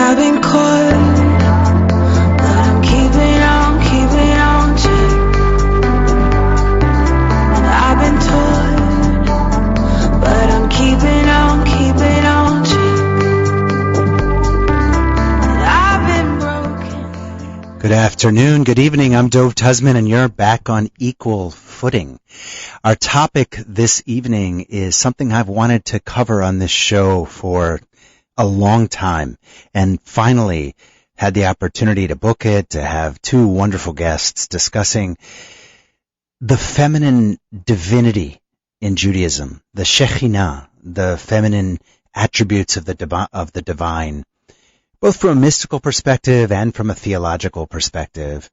I've been caught, but I'm keeping on check. I've been taught, but I'm keeping on check. I've been broken. Good afternoon, good evening. I'm Dov Tuzman, and you're back on Equal Footing. Our topic this evening is something I've wanted to cover on this show for a long time, and finally had the opportunity to book it, to have two wonderful guests discussing the feminine divinity in Judaism, the Shekhinah, the feminine attributes of the divine, both from a mystical perspective and from a theological perspective.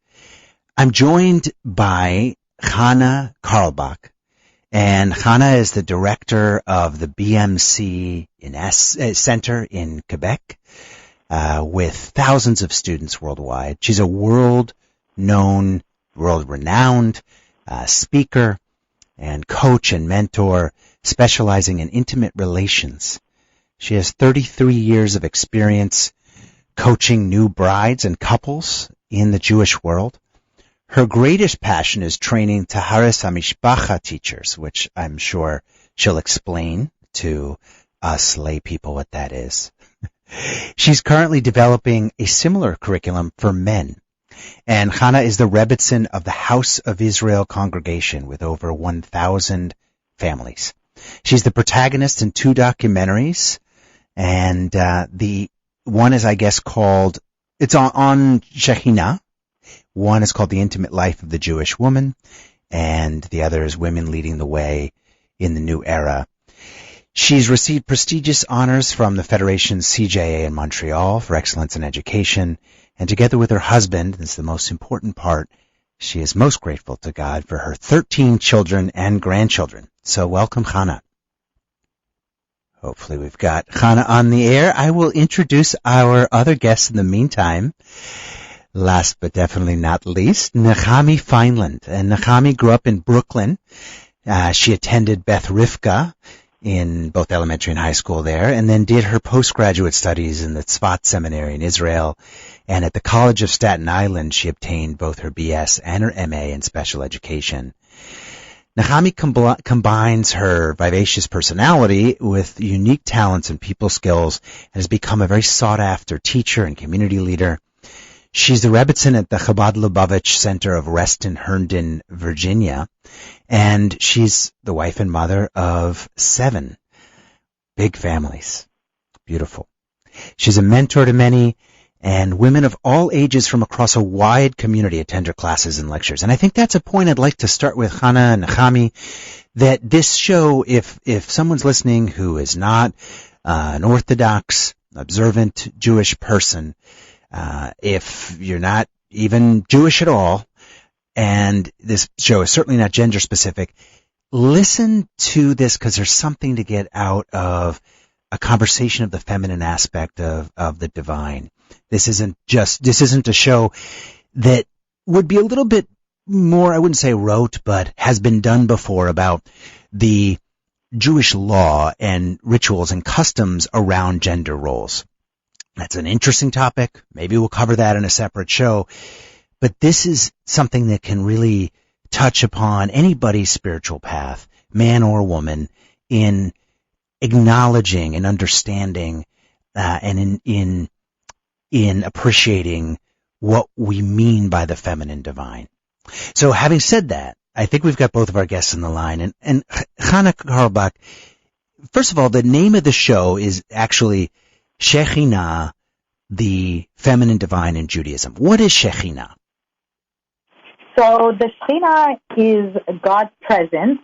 I'm joined by Shekhinah Carlbach, and Shekhinah is the director of the BMC Center in Quebec, with thousands of students worldwide. She's a world-renowned speaker and coach and mentor, specializing in intimate relations. She has 33 years of experience coaching new brides and couples in the Jewish world. Her greatest passion is training Taharas HaMishpacha teachers, which I'm sure she'll explain to us lay people what that is. She's currently developing a similar curriculum for men. And Shekhinah is the Rebbitzin of the House of Israel congregation with over 1,000 families. She's the protagonist in two documentaries, and the one is, I guess, called, it's on Shekhinah. One is called The Intimate Life of the Jewish Woman, and the other is Women Leading the Way in the New Era. She's received prestigious honors from the Federation CJA in Montreal for excellence in education, and together with her husband, this is the most important part, she is most grateful to God for her 13 children and grandchildren. So welcome, Shekhinah. Hopefully we've got Shekhinah on the air. I will introduce our other guests in the meantime. Last but definitely not least, Nechami Feinland. And Nechami grew up in Brooklyn. She attended Beth Rivka in both elementary and high school there, and then did her postgraduate studies in the Tzfat Seminary in Israel. And at the College of Staten Island, she obtained both her BS and her MA in special education. Nechami combines her vivacious personality with unique talents and people skills, and has become a very sought-after teacher and community leader. She's the Rebbitzin at the Chabad Lubavitch Center of Reston, Herndon, Virginia, and she's the wife and mother of 7 big families. Beautiful. She's a mentor to many, and women of all ages from across a wide community attend her classes and lectures. And I think that's a point I'd like to start with, Shekhinah and Nechami, that this show, if someone's listening who is not an Orthodox, observant Jewish person, if you're not even Jewish at all, and this show is certainly not gender specific, listen to this, because there's something to get out of a conversation of the feminine aspect of the divine. This isn't a show that would be a little bit more, I wouldn't say rote, but has been done before, about the Jewish law and rituals and customs around gender roles. That's an interesting topic. Maybe we'll cover that in a separate show. But this is something that can really touch upon anybody's spiritual path, man or woman, in acknowledging and understanding and in appreciating what we mean by the feminine divine. So having said that, I think we've got both of our guests on the line. And Shekhinah Carlbach, first of all, the name of the show is actually Shekhinah, the feminine divine in Judaism. What is Shekhinah? So the Shekhinah is God's presence,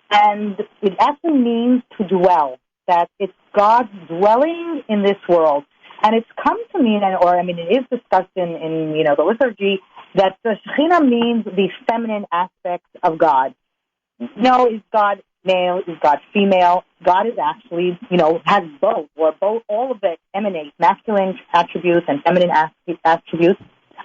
and it actually means to dwell, that it's God dwelling in this world. And it's come to mean, it is discussed in the liturgy, that the Shekhinah means the feminine aspects of God. No, is God male? Is God female? God is actually, has both, all of it emanate, masculine attributes and feminine attributes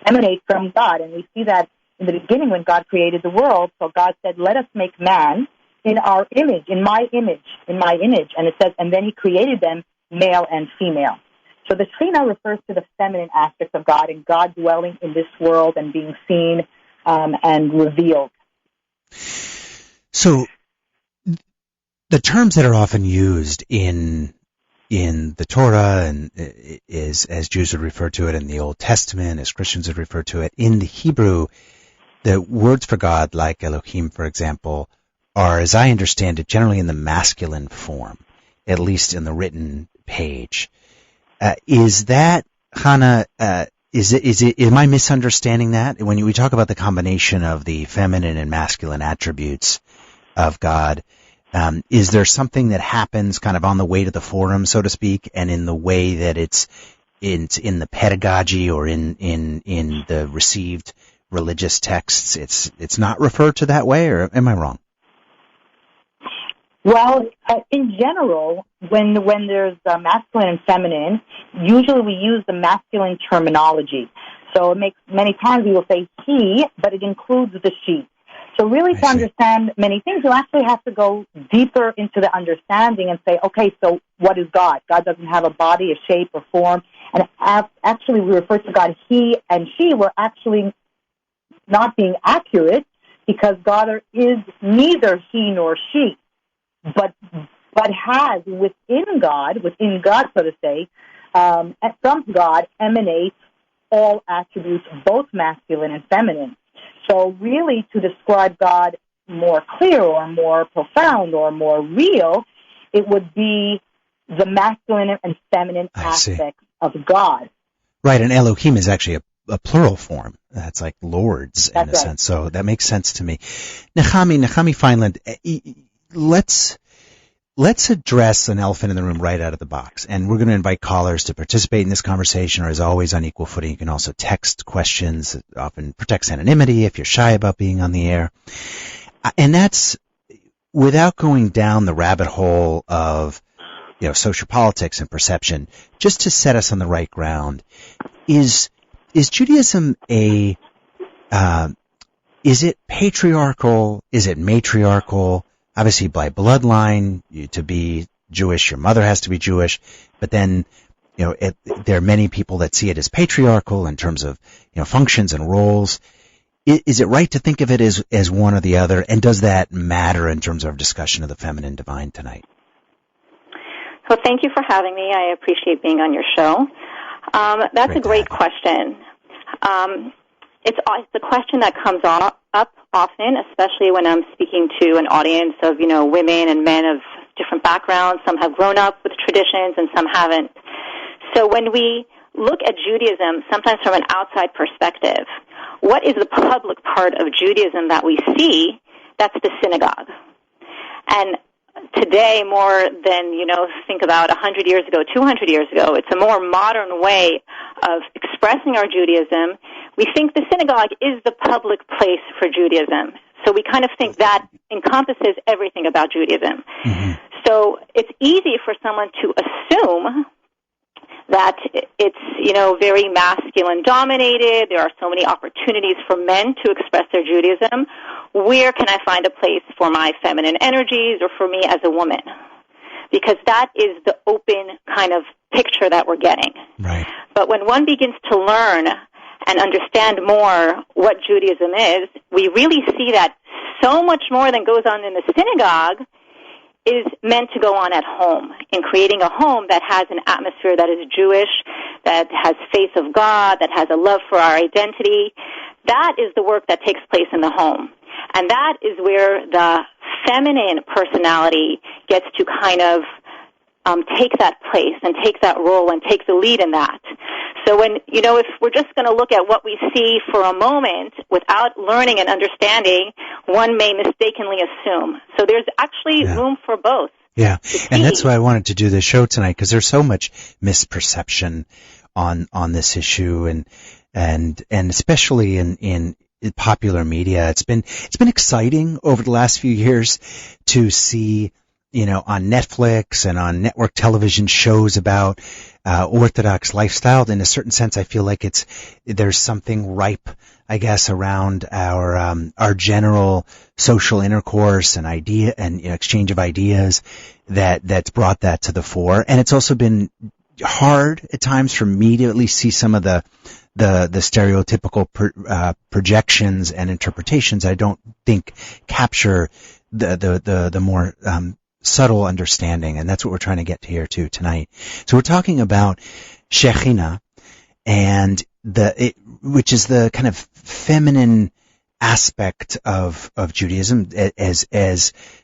emanate from God. And we see that in the beginning when God created the world. So God said, let us make man in our image, in my image. And it says, and then he created them male and female. So the Shekhinah refers to the feminine aspects of God and God dwelling in this world and being seen and revealed. So the terms that are often used in the Torah and is, as Jews would refer to it, in the Old Testament, as Christians would refer to it, in the Hebrew, the words for God, like Elohim, for example, are, as I understand it, generally in the masculine form, at least in the written page. Is that, Hannah, am I misunderstanding that? When we talk about the combination of the feminine and masculine attributes of God, is there something that happens kind of on the way to the forum, so to speak, and in the way that it's in the pedagogy or in the received religious texts, it's not referred to that way, or am I wrong? Well, in general, when there's masculine and feminine, usually we use the masculine terminology. So many times we will say he, but it includes the she. So really to understand many things, you actually have to go deeper into the understanding and say, okay, so what is God? God doesn't have a body, a shape, or form. And actually we refer to God he and she. We're actually not being accurate because God is neither he nor she, but has within God, so to say, from God emanates all attributes, both masculine and feminine. So really to describe God more clear or more profound or more real, it would be the masculine and feminine aspects of God. Right, and Elohim is actually a plural form. That's like lords in a sense. So that makes sense to me. Nechami Feinland, let's address an elephant in the room right out of the box. And we're going to invite callers to participate in this conversation, or as always, on equal footing. You can also text questions. It often protects anonymity if you're shy about being on the air. And that's without going down the rabbit hole of, social politics and perception, just to set us on the right ground. Is Judaism is it patriarchal? Is it matriarchal? Obviously, by bloodline, to be Jewish, your mother has to be Jewish. But then, there are many people that see it as patriarchal in terms of, functions and roles. Is it right to think of it as one or the other? And does that matter in terms of our discussion of the feminine divine tonight? Well, thank you for having me. I appreciate being on your show. That's a great question. It's a question that comes up often, especially when I'm speaking to an audience of, women and men of different backgrounds. Some have grown up with traditions and some haven't. So when we look at Judaism, sometimes from an outside perspective, what is the public part of Judaism that we see? That's the synagogue. And today, more than, think about 100 years ago, 200 years ago, it's a more modern way of expressing our Judaism. We think the synagogue is the public place for Judaism. So we kind of think that encompasses everything about Judaism. Mm-hmm. So it's easy for someone to assume that it's, very masculine dominated. There are so many opportunities for men to express their Judaism. Where can I find a place for my feminine energies or for me as a woman? Because that is the open kind of picture that we're getting. Right. But when one begins to learn and understand more what Judaism is, we really see that so much more than goes on in the synagogue is meant to go on at home, in creating a home that has an atmosphere that is Jewish, that has faith of God, that has a love for our identity. That is the work that takes place in the home. And that is where the feminine personality gets to kind of take that place and take that role and take the lead in that. So when, if we're just going to look at what we see for a moment without learning and understanding, one may mistakenly assume. So there's actually room for both. Yeah, and that's why I wanted to do this show tonight, because there's so much misperception on this issue, and especially in popular media. It's been exciting over the last few years to see, on Netflix and on network television shows about Orthodox lifestyle. In a certain sense, I feel like there's something ripe, I guess, around our general social intercourse and exchange of ideas that's brought that to the fore. And it's also been hard at times for me to at least see some of the stereotypical projections and interpretations. I don't think capture the more subtle understanding, and that's what we're trying to get to here too tonight. So we're talking about Shekhinah, and which is the kind of feminine aspect of Judaism, as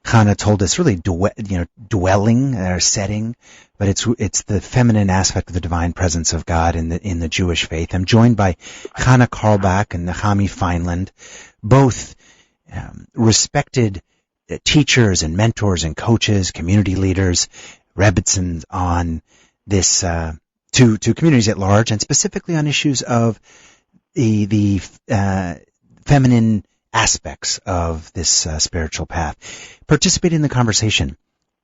Chana told us, really dwelling or setting, but it's the feminine aspect of the divine presence of God in the Jewish faith. I'm joined by Chana Carlbach and Nechami Feinland, both respected teachers and mentors and coaches, community leaders, rebbitzins on this to communities at large, and specifically on issues of the feminine aspects of this spiritual path. Participate in the conversation.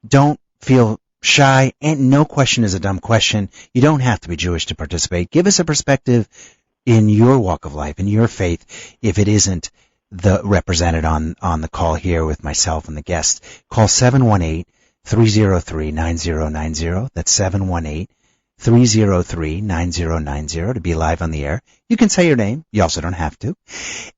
Don't feel shy, and no question is a dumb question. You don't have to be Jewish to participate. Give us a perspective in your walk of life, in your faith, if it isn't represented on the call here with myself and the guests. Call 718-303-9090. That's 718-303-9090 to be live on the air. You can say your name. You also don't have to.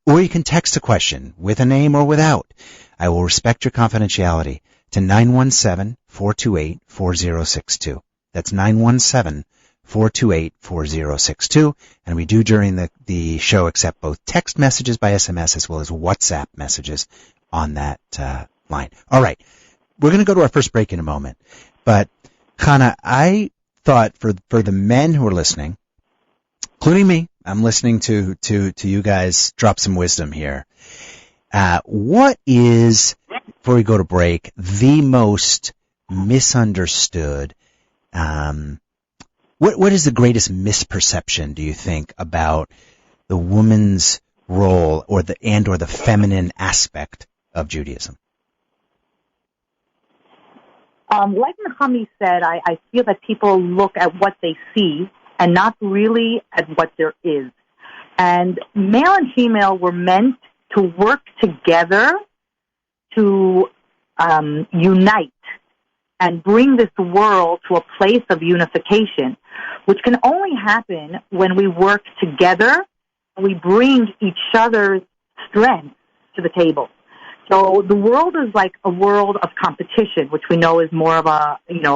Or you can text a question with a name or without. I will respect your confidentiality to 917-428-4062. That's 917-428-4062. And we do during the show accept both text messages by SMS as well as WhatsApp messages on that line. All right. We're going to go to our first break in a moment. But, Chana, I thought for the men who are listening, including me, I'm listening to you guys drop some wisdom here. What is, before we go to break, the most misunderstood, what is the greatest misperception, do you think, about the woman's role or the feminine aspect of Judaism? Like Nechami said, I feel that people look at what they see and not really at what there is. And male and female were meant to work together to unite and bring this world to a place of unification, which can only happen when we work together and we bring each other's strength to the table. So the world is like a world of competition, which we know is more of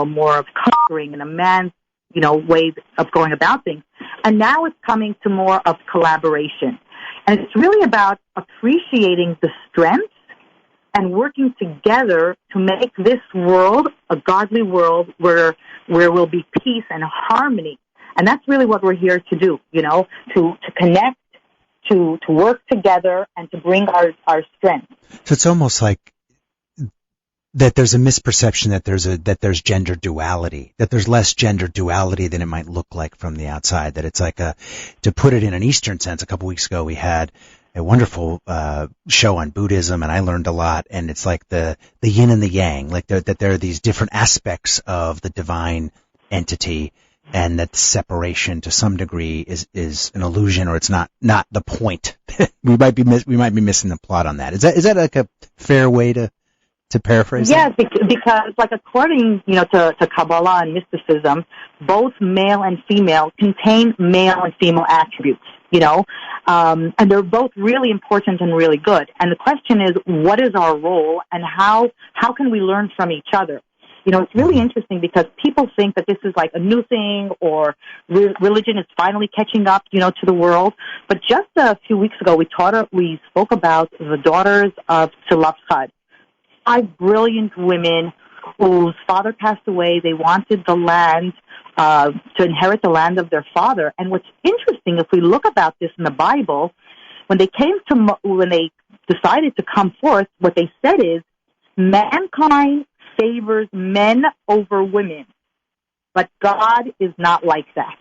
more of conquering and a man's, way of going about things. And now it's coming to more of collaboration. And it's really about appreciating the strengths and working together to make this world a godly world where will be peace and harmony. And that's really what we're here to do, to connect, to work together and to bring our strength. So it's almost like that there's a misperception that there's gender duality, that there's less gender duality than it might look like from the outside, that it's like to put it in an Eastern sense, a couple weeks ago we had a wonderful show on Buddhism, and I learned a lot, and it's like the yin and the yang, like that there are these different aspects of the divine entity, and that the separation to some degree is an illusion, or it's not the point. we might be missing the plot on that. Is that like a fair way to paraphrase? Yes, because like according to Kabbalah and mysticism, both male and female contain male and female attributes. And they're both really important and really good. And the question is, what is our role, and how can we learn from each other? It's really interesting because people think that this is like a new thing, or religion is finally catching up, to the world. But just a few weeks ago, we spoke about the daughters of Tzilafchad, 5 brilliant women whose father passed away. They wanted the land, to inherit the land of their father. And what's interesting, if we look about this in the Bible, when they decided to come forth, what they said is, mankind favors men over women, but God is not like that.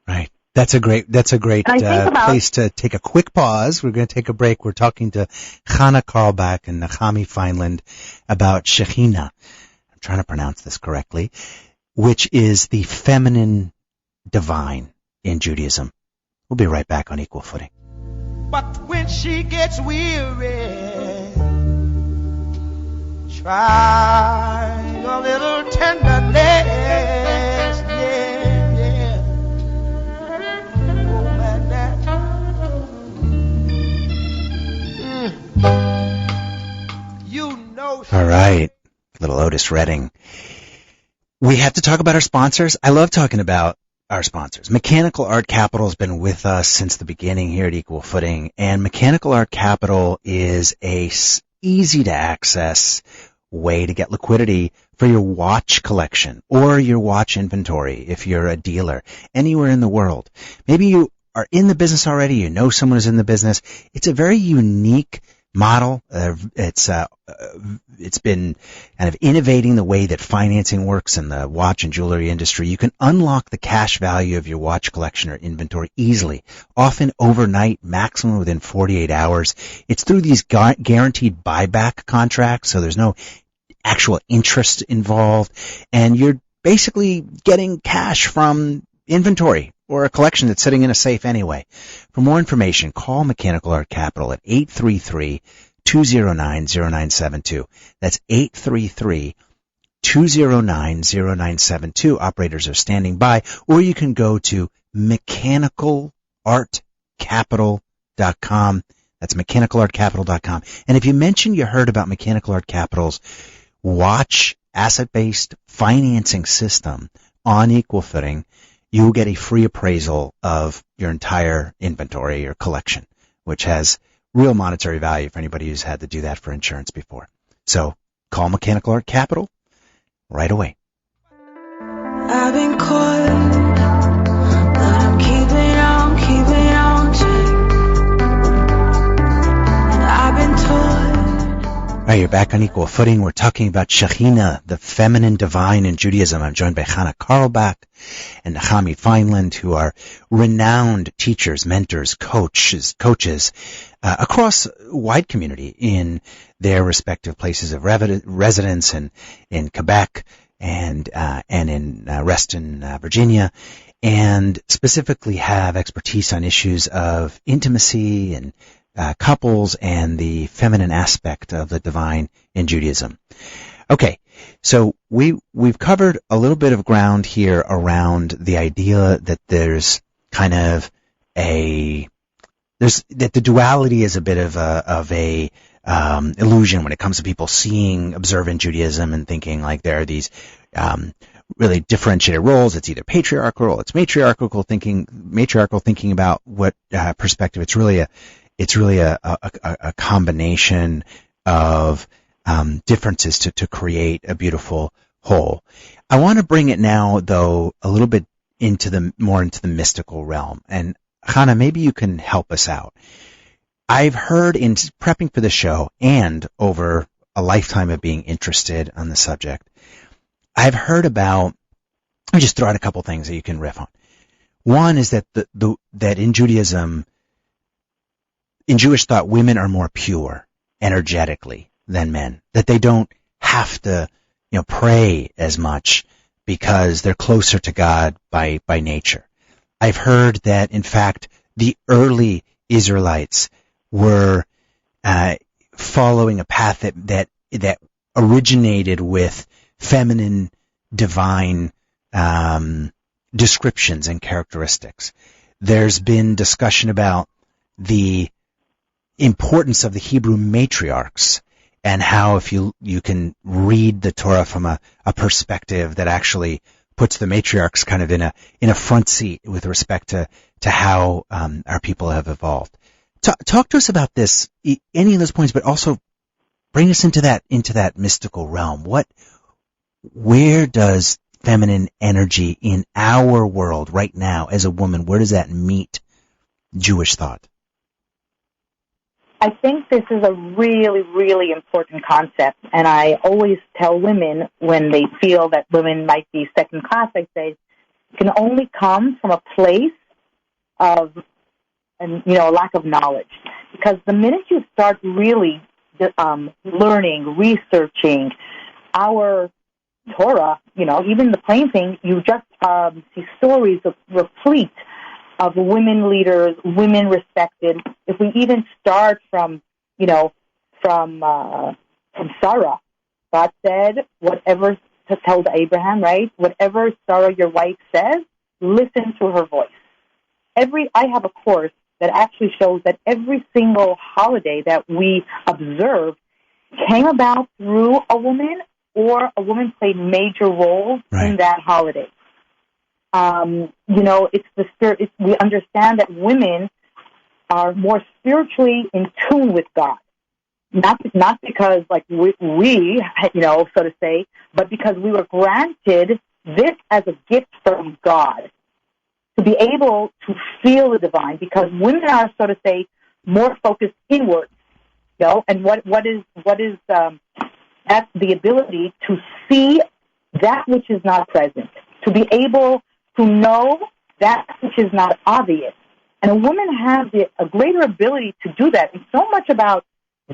Right. That's a great place to take a quick pause. We're going to take a break. We're talking to Chana Carlbach and Nechami Feinland about Shekhinah. I'm trying to pronounce this correctly, which is the feminine divine in Judaism. We'll be right back on Equal Footing. But when she gets weary, try a little tenderness, yeah. little Otis Redding. We have to talk about our sponsors. I love talking about our sponsors. Mechanical Art Capital has been with us since the beginning here at Equal Footing, and Mechanical Art Capital is a easy to access way to get liquidity for your watch collection or your watch inventory if you're a dealer anywhere in the world. Maybe you are in the business already, you know someone who's in the business. It's a very unique model. It's been kind of innovating the way that financing works in the watch and jewelry industry. You can unlock the cash value of your watch collection or inventory easily, often overnight, maximum within 48 hours. It's through these guaranteed buyback contracts, so there's no actual interest involved, and you're basically getting cash from inventory or a collection that's sitting in a safe anyway. For more information, call Mechanical Art Capital at 833-209-0972. That's 833-209-0972. Operators are standing by, or you can go to mechanicalartcapital.com. That's mechanicalartcapital.com. And if you mention you heard about Mechanical Art Capital's watch asset-based financing system on Equal Footing, you will get a free appraisal of your entire inventory or collection, which has real monetary value for anybody who's had to do that for insurance before. So call Mechanical Art Capital right away. I've been caught, but I'm keeping on to. And I've been told. All right, you're back on Equal Footing. We're talking about Shekhinah, the feminine divine in Judaism. I'm joined by Hannah Carlbach and Nechami Feinland, who are renowned teachers, mentors, coaches across a wide community in their respective places of residence, and in Quebec and in Reston, Virginia, and specifically have expertise on issues of intimacy and couples and the feminine aspect of the divine in Judaism. Okay, so we've covered a little bit of ground here around the idea that there's kind of that the duality is a bit of a illusion when it comes to people seeing observant Judaism and thinking like there are these really differentiated roles. It's either patriarchal or it's matriarchal thinking about what perspective. It's really a combination of differences to create a beautiful whole. I want to bring it now, though, a little bit into the mystical realm. And Hannah, maybe you can help us out. I've heard in prepping for the show and over a lifetime of being interested on the subject, I've heard about, I'll just throw out a couple things that you can riff on. One is that that in Judaism, in Jewish thought, women are more pure energetically than men, that they don't have to, pray as much because they're closer to God by nature. I've heard that, in fact, the early Israelites were following a path that originated with feminine, divine descriptions and characteristics. There's been discussion about the importance of the Hebrew matriarchs and how if you can read the Torah from a perspective that actually puts the matriarchs kind of in a front seat with respect to how our people have evolved. Talk to us about this, any of those points, but also bring us into that mystical realm. Where does feminine energy in our world right now as a woman, where does that meet Jewish thought? I think this is a really, really important concept, and I always tell women when they feel that women might be second class, I say, it can only come from a place of, a lack of knowledge. Because the minute you start really learning, researching our Torah, even the plain thing, you just see stories replete of women leaders, women respected. If we even start from Sarah, God said, whatever to tell to Abraham, right? Whatever Sarah, your wife, says, listen to her voice. I have a course that actually shows that every single holiday that we observe came about through a woman or a woman played major roles in that holiday. It's the spirit. We understand that women are more spiritually in tune with God, not because like we so to say, but because we were granted this as a gift from God to be able to feel the divine. Because women are, so to say, more focused inward, and what is that's the ability to see that which is not present, to be able to know that which is not obvious. And a woman has a greater ability to do that. And so much about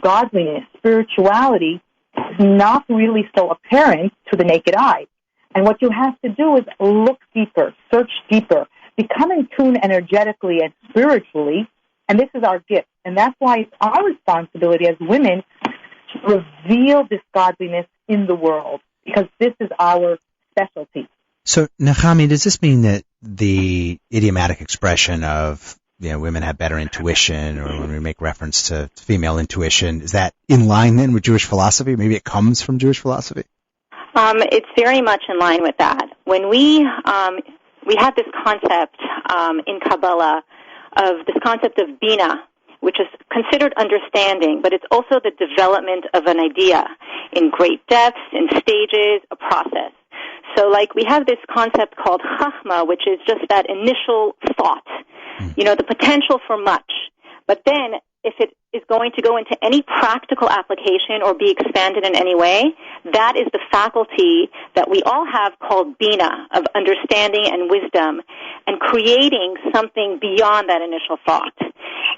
godliness, spirituality, is not really so apparent to the naked eye. And what you have to do is look deeper, search deeper, become in tune energetically and spiritually. And this is our gift. And that's why it's our responsibility as women to reveal this godliness in the world, because this is our specialty. So, Nechami, does this mean that the idiomatic expression of, women have better intuition, or when we make reference to female intuition, is that in line then with Jewish philosophy? Maybe it comes from Jewish philosophy? It's very much in line with that. When we have this concept in Kabbalah of this concept of Bina, which is considered understanding, but it's also the development of an idea in great depths, in stages, a process. So we have this concept called Chachma, which is just that initial thought, the potential for much. But then if it is going to go into any practical application or be expanded in any way, that is the faculty that we all have called Bina, of understanding and wisdom, and creating something beyond that initial thought.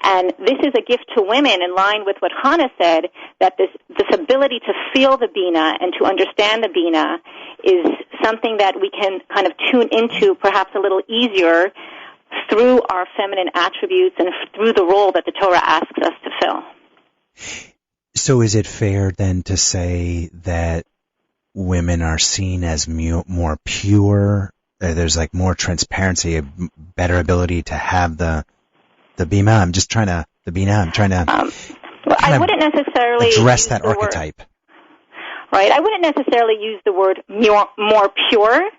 And this is a gift to women in line with what Hannah said, that this ability to feel the Bina and to understand the Bina is something that we can kind of tune into perhaps a little easier through our feminine attributes and through the role that the Torah asks us to fill. So is it fair then to say that women are seen as more pure? There's more transparency, a better ability to have the Bina? I'm trying to I wouldn't necessarily address that archetype. Right. I wouldn't necessarily use the word more pure,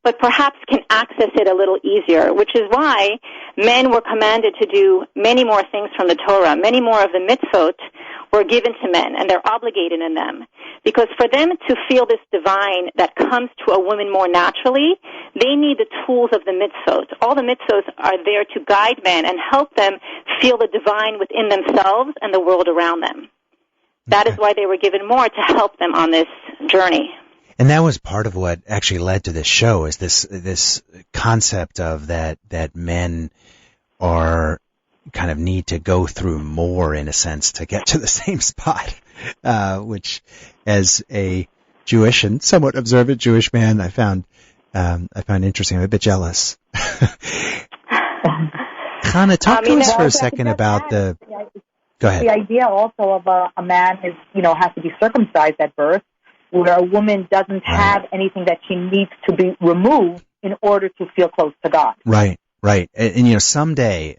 but perhaps can access it a little easier, which is why men were commanded to do many more things from the Torah. Many more of the mitzvot were given to men, and they're obligated in them. Because for them to feel this divine that comes to a woman more naturally, they need the tools of the mitzvot. All the mitzvot are there to guide men and help them feel the divine within themselves and the world around them. That is why they were given more, to help them on this journey. And that was part of what actually led to this show, is this concept of that men are kind of need to go through more, in a sense, to get to the same spot, which, as a Jewish and somewhat observant Jewish man, I found interesting. I'm a bit jealous. Chana, talk to us for a second about the... Go ahead. The idea also of a man has to be circumcised at birth, where a woman doesn't have anything that she needs to be removed in order to feel close to God. Right. And someday,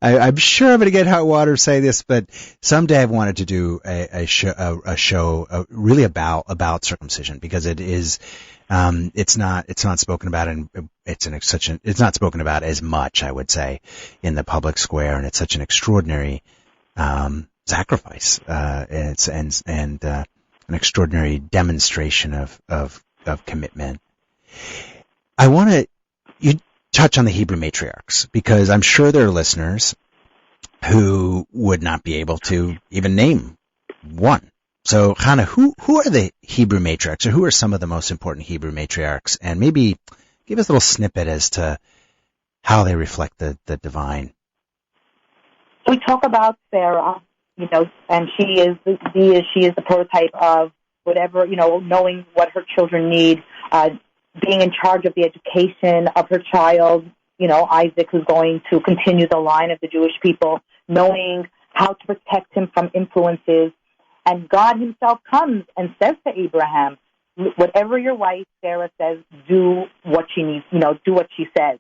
I'm sure I'm going to get hot water saying this, but someday I've wanted to do a show really about circumcision, because it is, it's not spoken about, and it's not spoken about as much, I would say, in the public square, and it's such an extraordinary sacrifice, and an extraordinary demonstration of commitment. I want to touch on the Hebrew matriarchs, because I'm sure there are listeners who would not be able to even name one. So, Hannah, who are the Hebrew matriarchs, or who are some of the most important Hebrew matriarchs? And maybe give us a little snippet as to how they reflect the divine. We talk about Sarah, and she is the prototype of whatever, knowing what her children need, being in charge of the education of her child, Isaac, who's going to continue the line of the Jewish people, knowing how to protect him from influences. And God himself comes and says to Abraham, whatever your wife, Sarah, says, do what she needs, do what she says.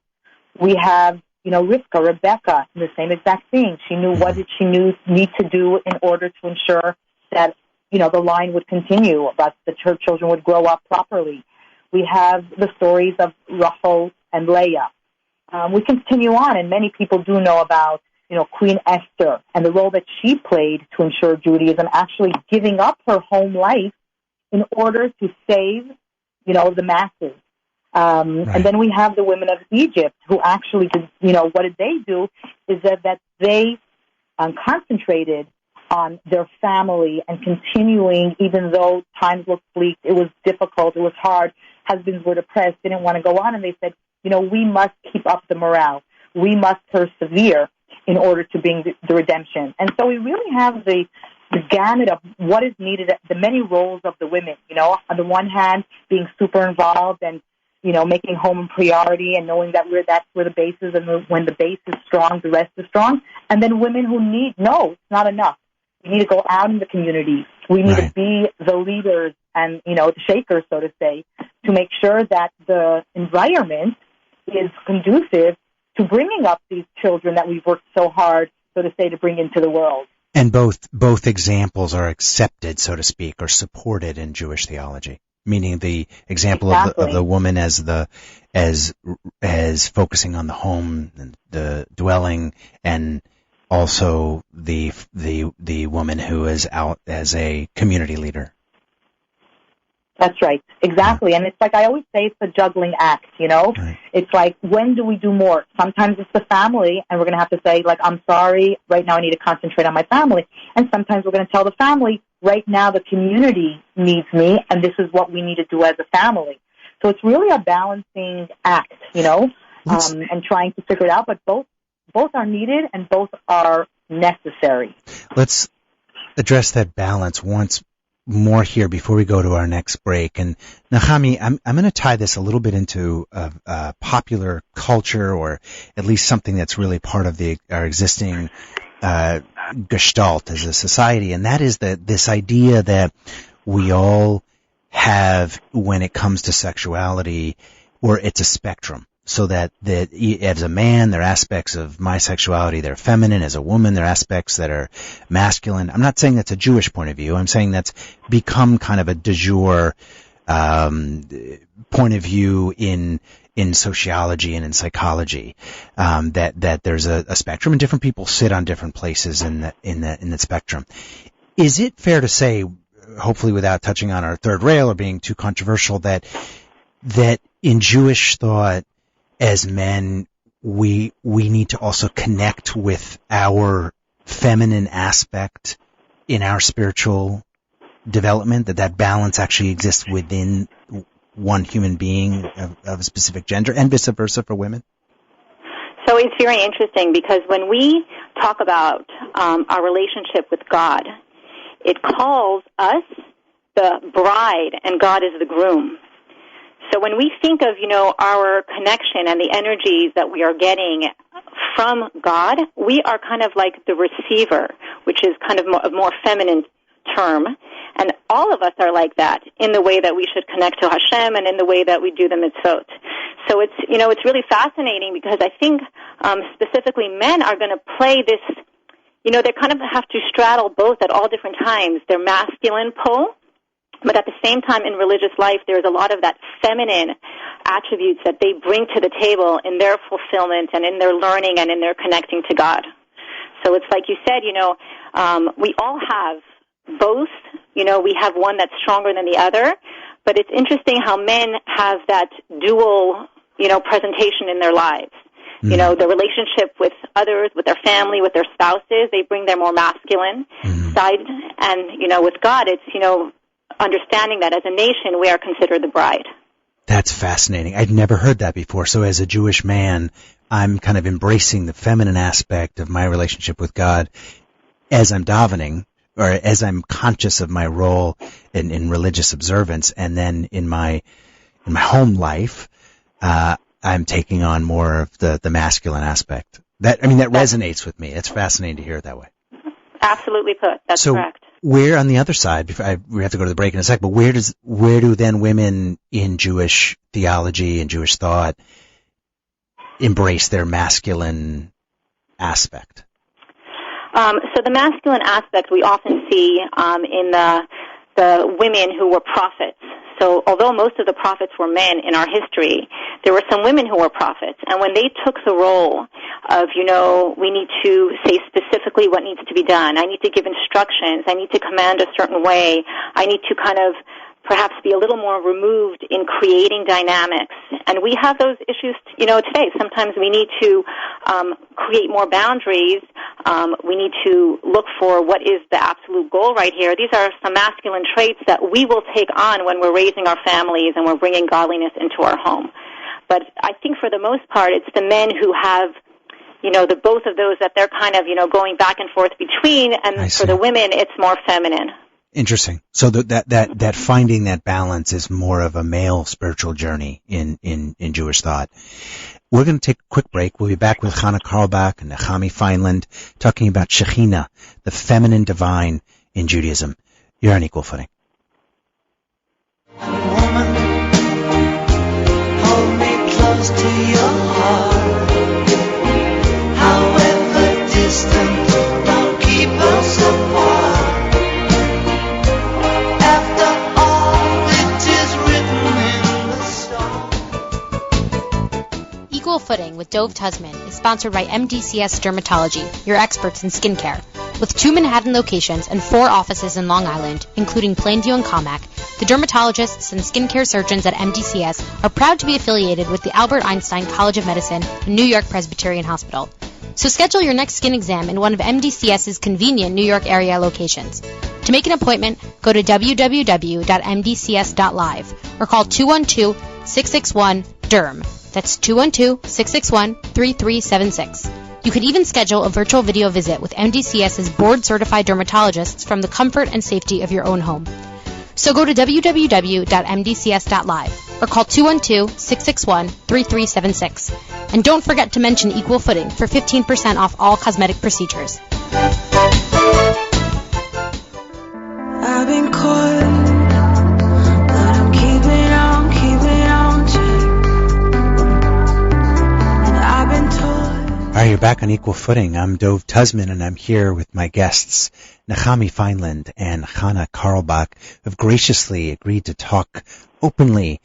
We have, Rebecca, the same exact thing. She knew what did she need to do in order to ensure that the line would continue, but the children would grow up properly. We have the stories of Rachel and Leah. We continue on, and many people do know about, Queen Esther and the role that she played to ensure Judaism actually giving up her home life in order to save, the masses. Right. And then we have the women of Egypt who actually did, what did they do is that they concentrated on their family and continuing, even though times looked bleak, it was difficult, it was hard, husbands were depressed, didn't want to go on, and they said, we must keep up the morale. We must persevere in order to bring the redemption. And so we really have the gamut of what is needed, the many roles of the women, on the one hand, being super involved and, making home a priority and knowing that that's where the base is, and when the base is strong, the rest is strong. And then women who it's not enough. We need to go out in the community. We need to be the leaders and, the shakers, so to say, to make sure that the environment is conducive to bringing up these children that we've worked so hard, so to say, to bring into the world. And both examples are accepted, so to speak, or supported in Jewish theology. Meaning the example of the woman as focusing on the home and the dwelling, and also the woman who is out as a community leader. That's right, exactly. And it's like I always say, it's a juggling act, Right. It's like, when do we do more? Sometimes it's the family, and we're going to have to say, I'm sorry, right now I need to concentrate on my family. And sometimes we're going to tell the family, right now the community needs me, and this is what we need to do as a family. So it's really a balancing act, and trying to figure it out, but both are needed and both are necessary. Let's address that balance once more here before we go to our next break. And Nechami, I'm going to tie this a little bit into popular culture, or at least something that's really part of our existing gestalt as a society, and that is this idea that we all have when it comes to sexuality, or it's a spectrum. So that as a man, there are aspects of my sexuality that are feminine. As a woman, there are aspects that are masculine. I'm not saying that's a Jewish point of view. I'm saying that's become kind of a de jure point of view in sociology and in psychology. That there's a spectrum, and different people sit on different places in the spectrum. Is it fair to say, hopefully without touching on our third rail or being too controversial, that in Jewish thought, as men, we need to also connect with our feminine aspect in our spiritual development, that balance actually exists within one human being of a specific gender, and vice versa for women? So it's very interesting, because when we talk about our relationship with God, it calls us the bride and God is the groom. So when we think of, our connection and the energies that we are getting from God, we are kind of like the receiver, which is kind of a more feminine term. And all of us are like that in the way that we should connect to Hashem and in the way that we do the mitzvot. So it's, it's really fascinating, because I think specifically men are going to play this, they kind of have to straddle both at all different times, their masculine pole. But at the same time, in religious life, there's a lot of that feminine attributes that they bring to the table in their fulfillment and in their learning and in their connecting to God. So it's like you said, we all have both. We have one that's stronger than the other. But it's interesting how men have that dual, presentation in their lives. Mm-hmm. The relationship with others, with their family, with their spouses, they bring their more masculine side. And, with God, it's, understanding that as a nation we are considered the bride. That's fascinating. I'd never heard that before. So as a Jewish man, I'm kind of embracing the feminine aspect of my relationship with God as I'm davening, or as I'm conscious of my role in religious observance, and then in my home life, I'm taking on more of the masculine aspect. That resonates with me. It's fascinating to hear it that way. Absolutely put. That's correct. Where on the other side, we have to go to the break in a sec, but where do then women in Jewish theology and Jewish thought embrace their masculine aspect? So the masculine aspect we often see in the the women who were prophets. So although most of the prophets were men in our history, there were some women who were prophets. And when they took the role of, we need to say specifically what needs to be done, I need to give instructions, I need to command a certain way, I need to kind of perhaps be a little more removed in creating dynamics. And we have those issues, today. Sometimes we need to create more boundaries. We need to look for what is the absolute goal right here. These are some masculine traits that we will take on when we're raising our families and we're bringing godliness into our home. But I think for the most part, it's the men who have the both of those that they're kind of, going back and forth between, and for the women, it's more feminine. Interesting. So that finding that balance is more of a male spiritual journey in Jewish thought. We're going to take a quick break. We'll be back with Shekhinah Carlebach and Nechami Feinland talking about Shekhinah, the feminine divine in Judaism. You're on Equal Footing. Woman, hold me close to your heart. However distant, don't keep us apart. After all, it is written in the stone. Equal Footing with Dove Tusman is sponsored by MDCS Dermatology, your experts in skincare. With 2 Manhattan locations and 4 offices in Long Island, including Plainview and Commack, the dermatologists and skincare surgeons at MDCS are proud to be affiliated with the Albert Einstein College of Medicine and New York Presbyterian Hospital. So schedule your next skin exam in one of MDCS's convenient New York area locations. To make an appointment, go to www.mdcs.live or call 212-661-DERM. That's 212-661-3376. You can even schedule a virtual video visit with MDCS's board-certified dermatologists from the comfort and safety of your own home. So go to www.mdcs.live or call 212-661-3376. And don't forget to mention Equal Footing for 15% off all cosmetic procedures. I've been caught, but I'm keeping on to. And I've been told. All right, you're back on Equal Footing. I'm Dove Tusman, and I'm here with my guests, Nechami Feinland and Shekhinah Carlebach, who have graciously agreed to talk openly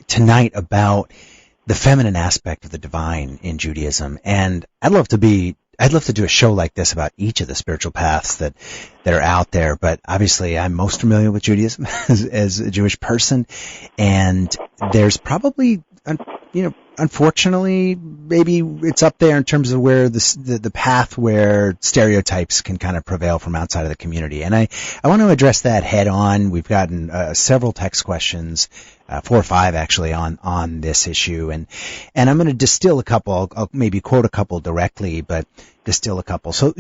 tonight about the feminine aspect of the divine in Judaism. And I'd love to do a show like this about each of the spiritual paths that are out there, but obviously I'm most familiar with Judaism as a Jewish person, and there's probably, unfortunately, maybe it's up there in terms of where the path where stereotypes can kind of prevail from outside of the community. And I want to address that head on. We've gotten several text questions, 4 or 5 actually, on this issue. And I'm going to distill a couple. I'll maybe quote a couple directly, but distill a couple. So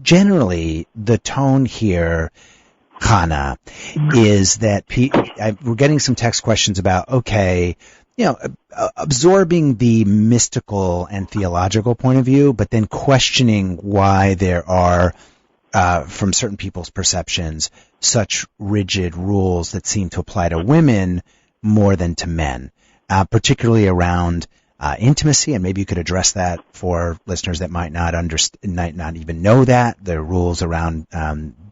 generally, the tone here, Shekhinah, is that we're getting some text questions about, okay, absorbing the mystical and theological point of view, but then questioning why there are, from certain people's perceptions, such rigid rules that seem to apply to women more than to men, particularly around intimacy. And maybe you could address that for listeners that might not even know that. There are rules around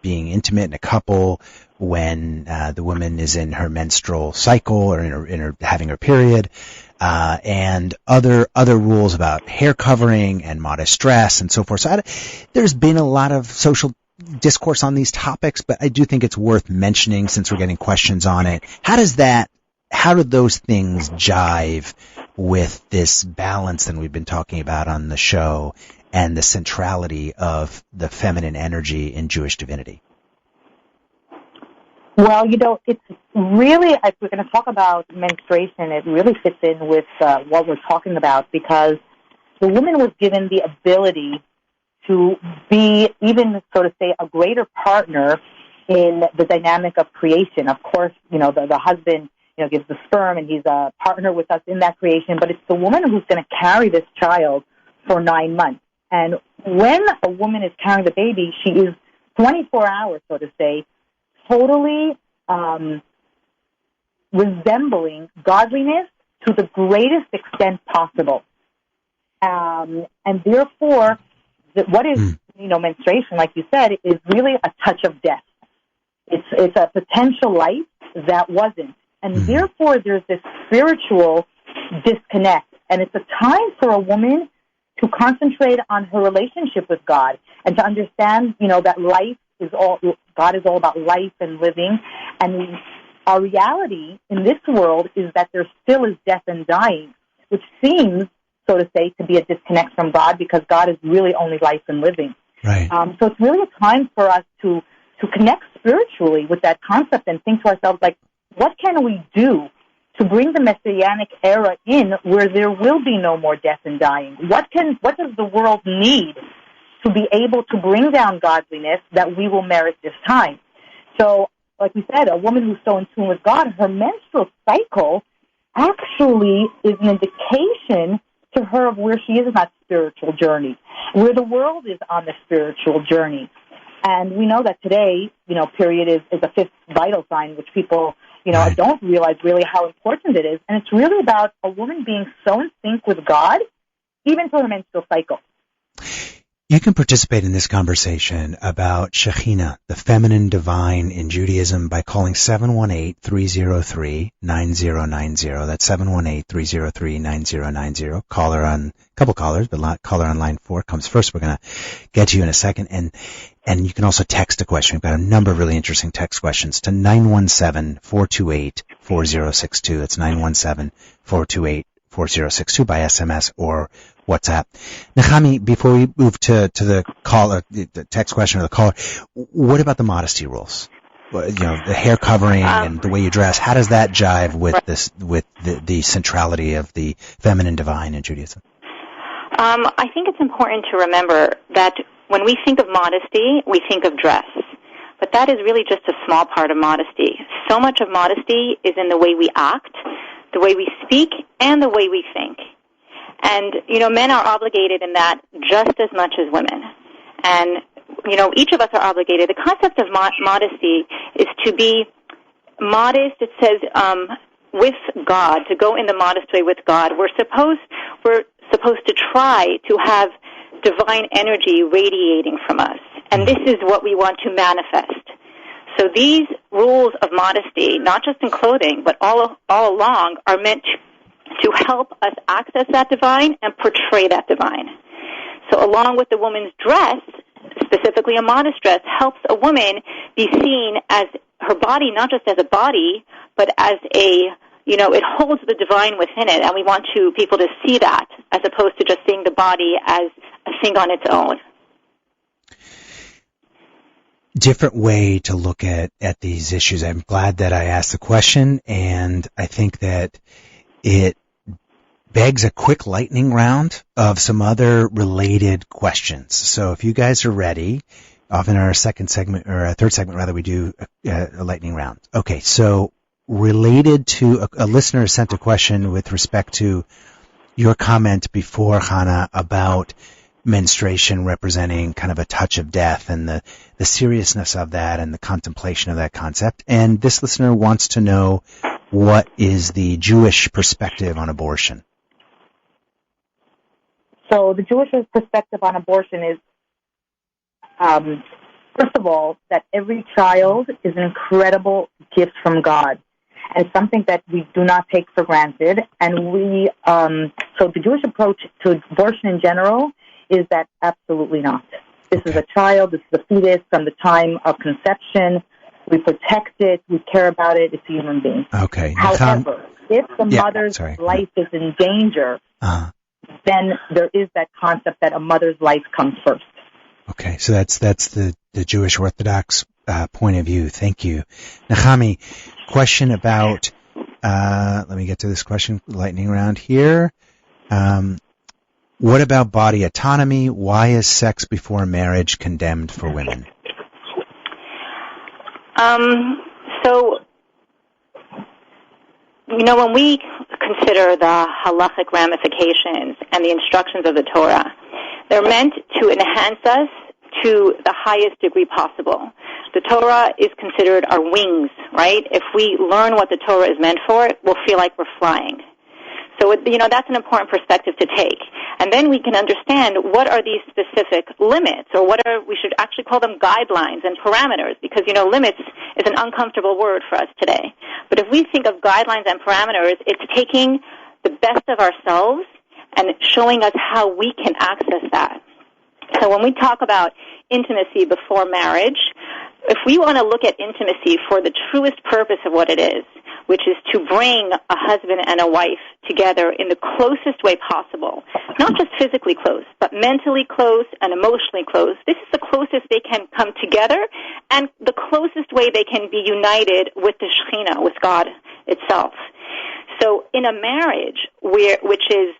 being intimate in a couple when the woman is in her menstrual cycle or in her having her period, and other rules about hair covering and modest dress and so forth. So there's been a lot of social discourse on these topics, but I do think it's worth mentioning since we're getting questions on it. How do those things jive with this balance that we've been talking about on the show and the centrality of the feminine energy in Jewish divinity? Well, it's really, if we're going to talk about menstruation, it really fits in with what we're talking about, because the woman was given the ability to be even, so to say, a greater partner in the dynamic of creation. Of course, the husband, gives the sperm and he's a partner with us in that creation, but it's the woman who's going to carry this child for 9 months. And when a woman is carrying the baby, she is 24 hours, so to say, totally resembling godliness to the greatest extent possible. And therefore, what is, menstruation, like you said, is really a touch of death. It's a potential life that wasn't. And therefore, there's this spiritual disconnect. And it's a time for a woman to concentrate on her relationship with God and to understand, that God is all about life and living. And our reality in this world is that there still is death and dying, which seems, so to say, to be a disconnect from God, because God is really only life and living. Right. So it's really a time for us to connect spiritually with that concept and think to ourselves, like, what can we do to bring the Messianic era in where there will be no more death and dying? What does the world need to be able to bring down godliness that we will merit this time? So, like we said, a woman who's so in tune with God, her menstrual cycle actually is an indication to her of where she is in that spiritual journey, where the world is on the spiritual journey. And we know that today, period is a fifth vital sign, which people, don't realize really how important it is. And it's really about a woman being so in sync with God, even through her menstrual cycle. You can participate in this conversation about Shekhinah, the feminine divine in Judaism, by calling 718-303-9090. That's 718-303-9090. Caller on, couple callers, but caller on line 4 comes first. We're going to get to you in a second. And you can also text a question. We've got a number of really interesting text questions to 917-428-4062. That's 917-428-4062 by SMS or WhatsApp. Nechami, before we move to the caller, the text question or the caller, what about the modesty rules? The hair covering and the way you dress. How does that jive with the centrality of the feminine divine in Judaism? I think it's important to remember that when we think of modesty, we think of dress. But that is really just a small part of modesty. So much of modesty is in the way we act, the way we speak, and the way we think. And, men are obligated in that just as much as women. And, each of us are obligated. The concept of modesty is to be modest. It says with God, to go in the modest way with God. We're supposed to try to have divine energy radiating from us. And this is what we want to manifest. So these rules of modesty, not just in clothing, but all along, are meant to help us access that divine and portray that divine. So along with the woman's dress, specifically a modest dress, helps a woman be seen as her body, not just as a body, but as it holds the divine within it, and we want people to see that as opposed to just seeing the body as a thing on its own. Different way to look at these issues. I'm glad that I asked the question, and I think that it begs a quick lightning round of some other related questions. So if you guys are ready, often our third segment rather, we do a lightning round. Okay, so related to a listener sent a question with respect to your comment before, Hannah, about menstruation representing kind of a touch of death and the seriousness of that and the contemplation of that concept. And this listener wants to know, what is the Jewish perspective on abortion? So the Jewish perspective on abortion is, first of all, that every child is an incredible gift from God. And it's something that we do not take for granted. And so the Jewish approach to abortion in general is that absolutely not. This is a child, this is a fetus from the time of conception. We protect it, we care about it, it's a human being. Okay. However, if the mother's life is in danger, then there is that concept that a mother's life comes first. Okay, so that's the Jewish Orthodox point of view. Thank you. Nechami, question about, let me get to this question, lightning round here. What about body autonomy? Why is sex before marriage condemned for women? So, when we consider the halachic ramifications and the instructions of the Torah, they're meant to enhance us to the highest degree possible. The Torah is considered our wings, right? If we learn what the Torah is meant for, we'll feel like we're flying. So, that's an important perspective to take. And then we can understand what are these specific limits, or we should actually call them guidelines and parameters, because, limits is an uncomfortable word for us today. But if we think of guidelines and parameters, it's taking the best of ourselves and showing us how we can access that. So when we talk about intimacy before marriage, if we want to look at intimacy for the truest purpose of what it is, which is to bring a husband and a wife together in the closest way possible, not just physically close, but mentally close and emotionally close. This is the closest they can come together and the closest way they can be united with the Shekhinah, with God itself. So in a marriage which is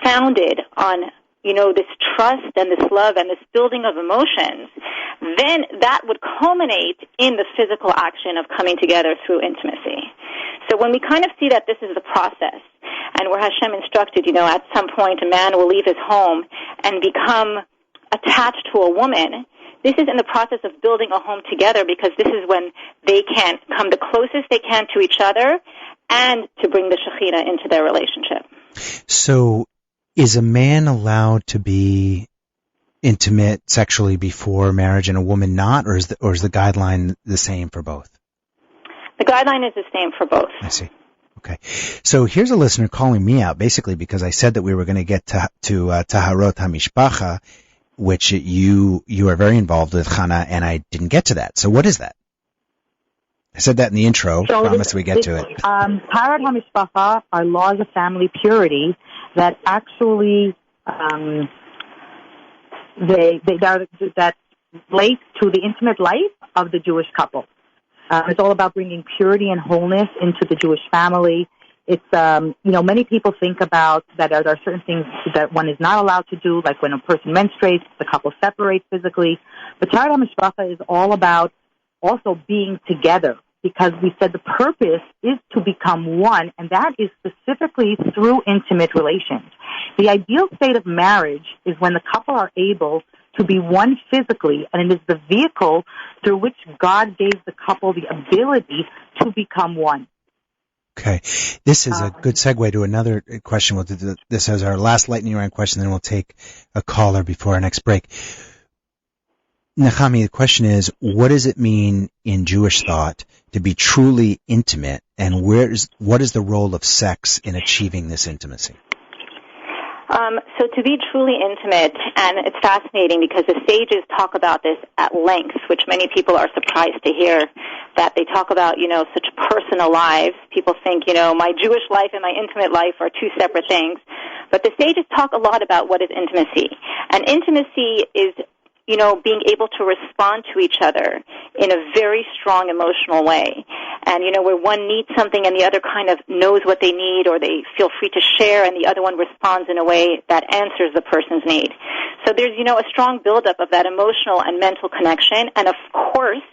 founded on this trust and this love and this building of emotions, then that would culminate in the physical action of coming together through intimacy. So when we kind of see that this is the process, and where Hashem instructed, at some point a man will leave his home and become attached to a woman, this is in the process of building a home together, because this is when they can come the closest they can to each other and to bring the Shekhinah into their relationship. So is a man allowed to be intimate sexually before marriage and a woman not, or is the guideline the same for both? The guideline is the same for both. I see. Okay. So here's a listener calling me out, basically because I said that we were going to get to Taharot HaMishpacha, which you are very involved with, Chana, and I didn't get to that. So what is that? I said that in the intro. So promise we get to it. Taharot HaMishpacha are laws of family purity that actually that relate to the intimate life of the Jewish couple. It's all about bringing purity and wholeness into the Jewish family. It's many people think about that there are certain things that one is not allowed to do, like when a person menstruates, the couple separates physically. But Taharot HaMishpacha is all about also being together, because we said the purpose is to become one, and that is specifically through intimate relations. The ideal state of marriage is when the couple are able to be one physically, and it is the vehicle through which God gave the couple the ability to become one. Okay. This is a good segue to another question. We'll do this as our last lightning round question, then we'll take a caller before our next break. Nechami, the question is, what does it mean in Jewish thought to be truly intimate, and what is the role of sex in achieving this intimacy? So to be truly intimate, and it's fascinating because the sages talk about this at length, which many people are surprised to hear, that they talk about, such personal lives. People think, my Jewish life and my intimate life are two separate things. But the sages talk a lot about what is intimacy. And intimacy is being able to respond to each other in a very strong emotional way. And, where one needs something and the other kind of knows what they need, or they feel free to share, and the other one responds in a way that answers the person's need. So there's, a strong buildup of that emotional and mental connection. And, of course,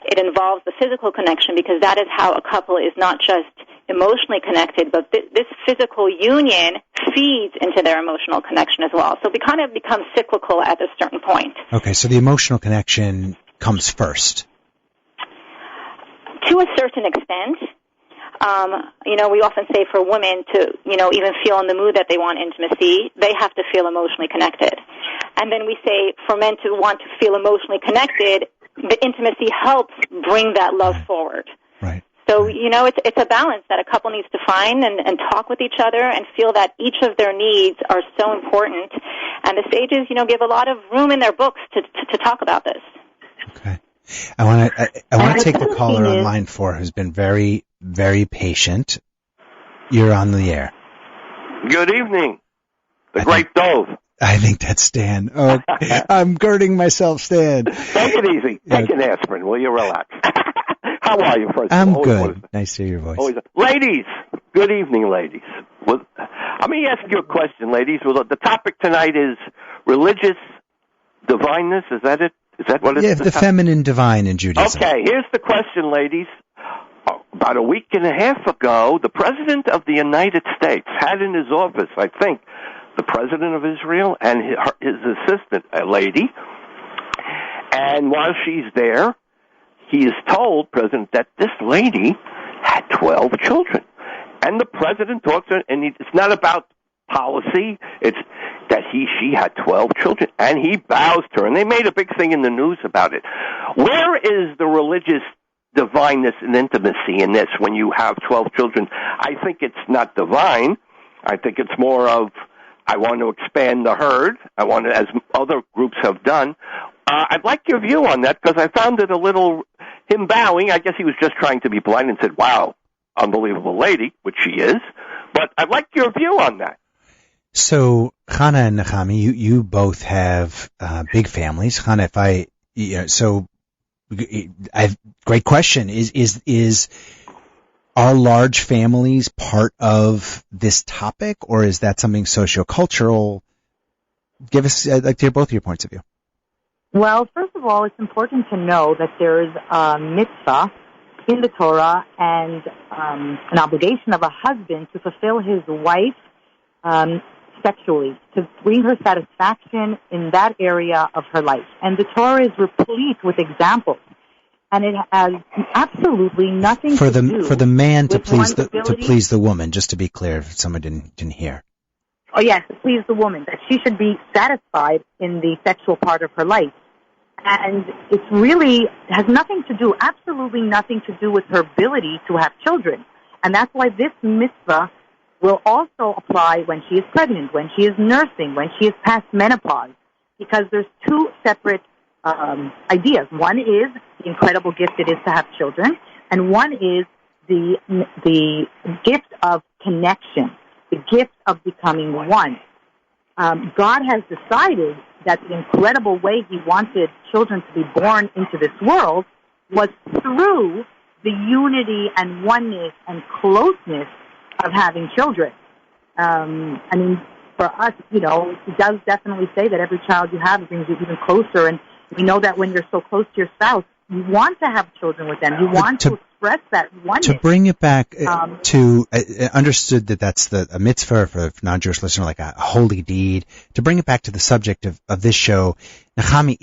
it involves the physical connection, because that is how a couple is not just emotionally connected, but this physical union feeds into their emotional connection as well. So we kind of become cyclical at a certain point. Okay, so the emotional connection comes first. To a certain extent. We often say for women to, even feel in the mood that they want intimacy, they have to feel emotionally connected. And then we say for men to want to feel emotionally connected, the intimacy helps bring that love forward. Right. So, it's a balance that a couple needs to find and talk with each other and feel that each of their needs are so important. And the sages, give a lot of room in their books to talk about this. Okay. I want to take the caller on line 4 who's been very, very patient. You're on the air. Good evening. The great Dove. I think that's Stan. Oh, I'm girding myself, Stan. Take it easy. Take an aspirin. Will you relax? How are you, first I'm of all? good. Nice to hear your voice. Ladies, good evening, ladies. Well, let me ask you a question, ladies. Well, the topic tonight is religious divineness. Is that it? Is that what it is? Yeah, the feminine divine in Judaism. Okay, here's the question, ladies. About a week and a half ago, the President of the United States had in his office, I think, the President of Israel and his assistant, a lady. And while she's there, he is told, President, that this lady had 12 children. And the President talks to her, and it's not about policy. It's that she had 12 children, and he vows to her, and they made a big thing in the news about it. Where is the religious divineness and intimacy in this when you have 12 children? I think it's not divine. I think it's more of, I want to expand the herd. I want to, as other groups have done. I'd like your view on that, because I found it a little, him bowing, I guess he was just trying to be polite and said, wow, unbelievable lady, which she is. But I'd like your view on that. So, Chana and Nechami, you both have big families. Chana, great question. Is are large families part of this topic, or is that something sociocultural? Give us, I'd like to hear both of your points of view. Well, first of all, it's important to know that there's a mitzvah in the Torah and an obligation of a husband to fulfill his wife sexually, to bring her satisfaction in that area of her life. And the Torah is replete with examples. And it has absolutely nothing to do for the man to please the woman. Just to be clear, if someone didn't hear. Oh yes, to please the woman, that she should be satisfied in the sexual part of her life, and it's really has nothing to do, absolutely nothing to do with her ability to have children, and that's why this mitzvah will also apply when she is pregnant, when she is nursing, when she is past menopause, because there's two separate ideas. One is the incredible gift it is to have children, and one is the gift of connection, the gift of becoming one. God has decided that the incredible way He wanted children to be born into this world was through the unity and oneness and closeness of having children. I mean, for us, it does definitely say that every child you have brings you even closer, and we know that when you're so close to your spouse, you want to have children with them. You want to express that oneness. To bring it back to, understood that that's a mitzvah for a non-Jewish listener, like a holy deed. To bring it back to the subject of this show, Nechami,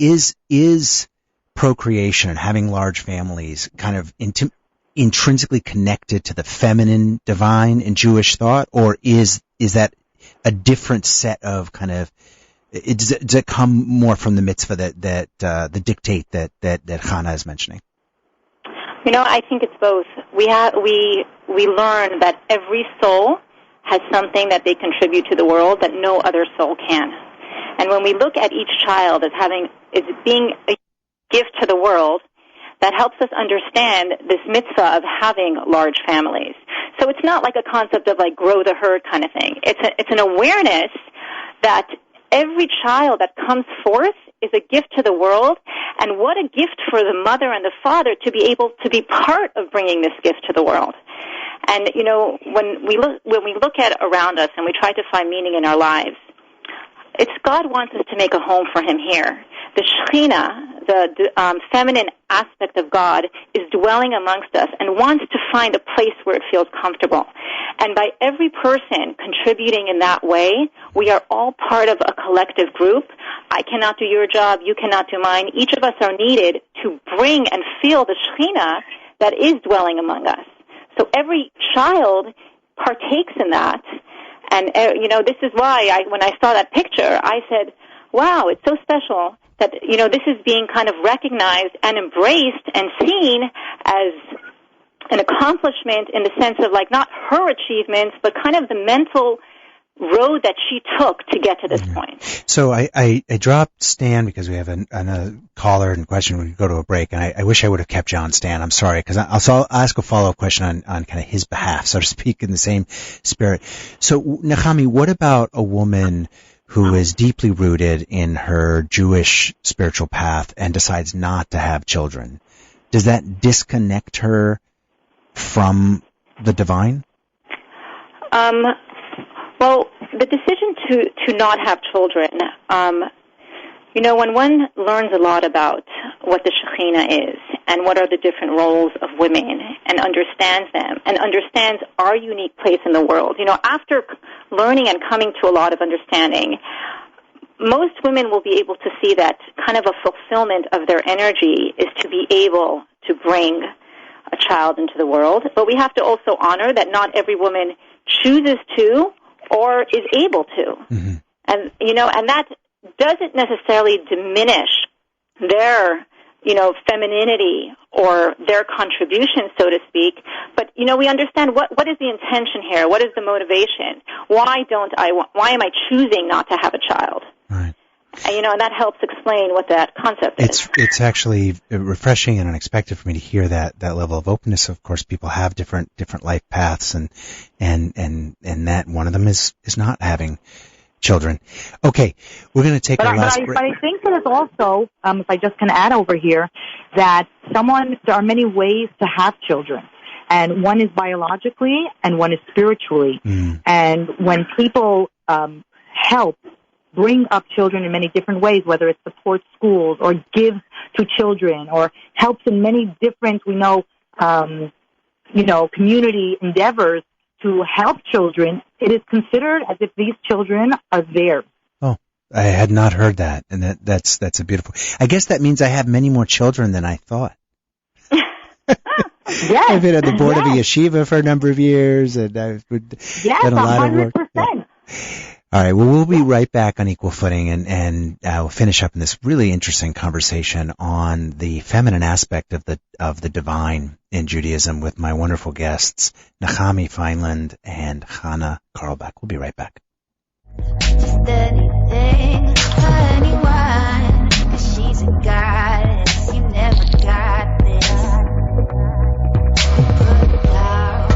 is procreation and having large families kind of intrinsically connected to the feminine divine in Jewish thought, or is that a different set of kind of, does it come more from the mitzvah that the dictate that Chana is mentioning? I think it's both. We learn that every soul has something that they contribute to the world that no other soul can. And when we look at each child as being a gift to the world, that helps us understand this mitzvah of having large families. So it's not like a concept of like grow the herd kind of thing. It's an awareness that every child that comes forth is a gift to the world, and what a gift for the mother and the father to be able to be part of bringing this gift to the world. And when we look at around us and we try to find meaning in our lives, it's God wants us to make a home for Him here. The Shekhinah, the feminine aspect of God, is dwelling amongst us and wants to find a place where it feels comfortable. And by every person contributing in that way, we are all part of a collective group. I cannot do your job, you cannot do mine. Each of us are needed to bring and feel the Shekhinah that is dwelling among us. So every child partakes in that. And, this is why when I saw that picture, I said, wow, it's so special that, this is being kind of recognized and embraced and seen as an accomplishment in the sense of, like, not her achievements, but kind of the mental road that she took to get to this point. So I dropped Stan because we have a caller and question. We go to a break, and I wish I would have kept you on, Stan. I'm sorry, because I'll ask a follow-up question on kind of his behalf, so to speak, in the same spirit. So, Nechami, what about a woman who is deeply rooted in her Jewish spiritual path and decides not to have children? Does that disconnect her from the divine? Well, the decision to not have children, when one learns a lot about what the Shekhinah is and what are the different roles of women and understands them and understands our unique place in the world, after learning and coming to a lot of understanding, most women will be able to see that kind of a fulfillment of their energy is to be able to bring a child into the world. But we have to also honor that not every woman chooses to or is able to. Mm-hmm. And, and that doesn't necessarily diminish their, femininity or their contribution, so to speak. But, we understand what is the intention here? What is the motivation? Why am I choosing not to have a child? Right. And that helps explain what that concept is. It's actually refreshing and unexpected for me to hear that level of openness. Of course, people have different life paths, and that one of them is not having children. Okay, we're going to take our last break. But I think that it's also, if I just can add over here, that there are many ways to have children. And one is biologically and one is spiritually. And when people help bring up children in many different ways, whether it supports schools or gives to children or helps in many different, community endeavors to help children, it is considered as if these children are theirs. Oh, I had not heard that, and that's a beautiful. I guess that means I have many more children than I thought. Yes. I've been on the board of a yeshiva for a number of years, and I've done a lot of work. 100%. Yeah. All right, well, we'll be right back on Equal Footing, and we'll finish up in this really interesting conversation on the feminine aspect of the divine in Judaism with my wonderful guests, Nechami Feinland and Hannah Carlbach. We'll be right back. Just anything for anyone, 'cause she's a goddess, you never got this. Put down,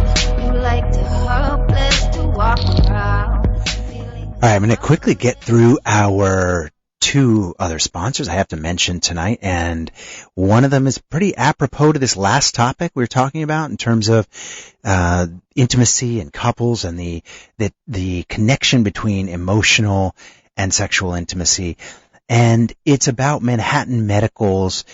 you like to hopeless to walk around. All right, I'm going to quickly get through our two other sponsors I have to mention tonight, and one of them is pretty apropos to this last topic we were talking about in terms of intimacy and couples and the connection between emotional and sexual intimacy. And it's about Manhattan Medical's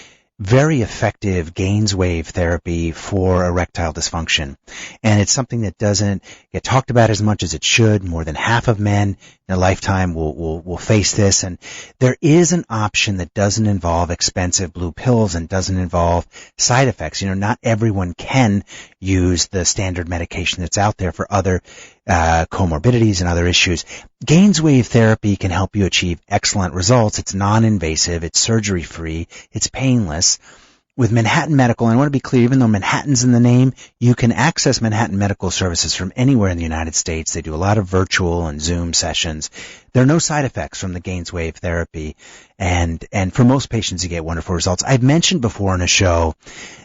very effective gains wave therapy for erectile dysfunction. And it's something that doesn't get talked about as much as it should. More than half of men in a lifetime will face this. And there is an option that doesn't involve expensive blue pills and doesn't involve side effects. Not everyone can use the standard medication that's out there for other comorbidities and other issues. Gains wave therapy can help you achieve excellent results. It's non-invasive, it's surgery-free, it's painless. With Manhattan Medical, and I want to be clear, even though Manhattan's in the name, you can access Manhattan Medical services from anywhere in the United States. They do a lot of virtual and Zoom sessions. There are no side effects from the Gains wave therapy, and for most patients you get wonderful results. I've mentioned before on a show